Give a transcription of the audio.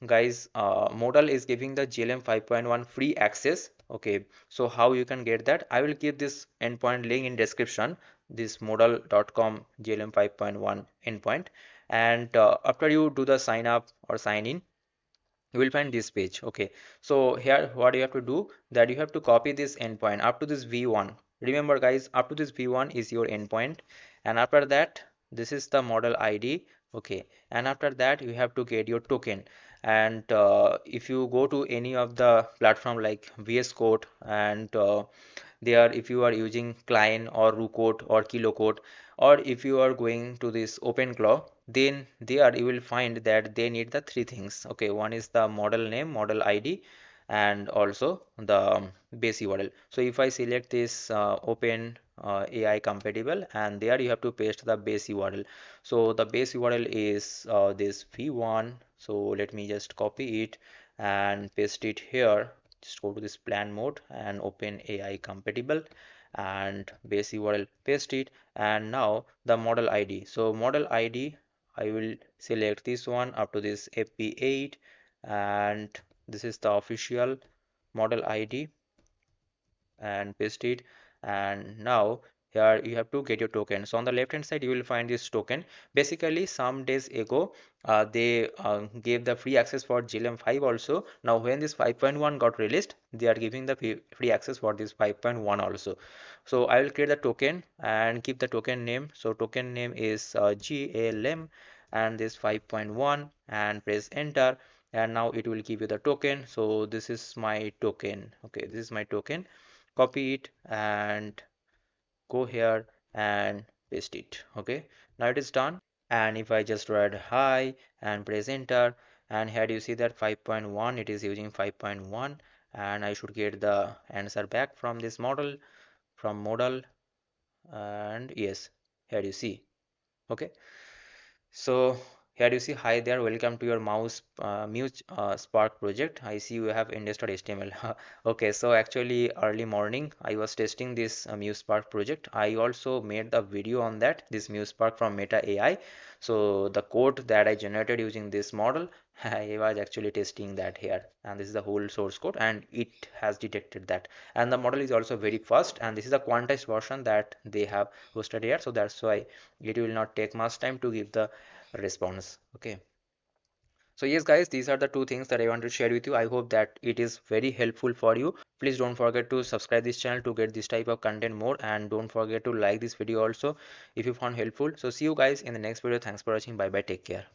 guys, model is giving the GLM 5.1 free access. Okay, so how you can get that? I will give this endpoint link in description, this model.com GLM 5.1 endpoint. And after you do the sign up or sign in, you will find this page. Okay, so here what you have to do, that you have to copy this endpoint up to this v1. Remember guys, up to this v1 is your endpoint, and after that this is the model id. Okay, and after that you have to get your token. And if you go to any of the platform like VS Code, and there if you are using Client or Rucode or Kilocode, or if you are going to this OpenClaw, then there you will find that they need the three things. Okay, one is the model name, model ID, and also the base URL. So if I select this open AI compatible, and there you have to paste the base URL. So the base URL is this v1. So let me just copy it and paste it here. Just go to this plan mode and open AI compatible, and base URL, paste it. And now the model ID. So model ID, I will select this one up to this FP8, and this is the official model ID, and paste it. And now here you have to get your token. So on the left hand side you will find this token. Basically some days ago they gave the free access for GLM 5 also. Now when this 5.1 got released, they are giving the free access for this 5.1 also. So I will create the token and keep the token name. So token name is GLM and this 5.1, and press enter, and now it will give you the token. So this is my token. Okay, this is my token. Copy it and go here and paste it. Okay, now it is done. And if I just write hi and press enter, and here you see that 5.1, it is using 5.1, and I should get the answer back from this model, from model. And yes, here you see. Okay, so here you see, hi there, welcome to your Muse Spark project. I see you have index.html. Okay, so actually early morning I was testing this Muse Spark project. I also made the video on that, this Muse Spark from Meta AI. So the code that I generated using this model, I was actually testing that here, and this is the whole source code, and it has detected that. And the model is also very fast, and this is a quantized version that they have hosted here, so that's why it will not take much time to give the response. Okay, so yes guys, these are the two things that I want to share with you. I hope that it is very helpful for you. Please don't forget to subscribe this channel to get this type of content more, and don't forget to like this video also if you found helpful. So see you guys in the next video. Thanks for watching. Bye bye, take care.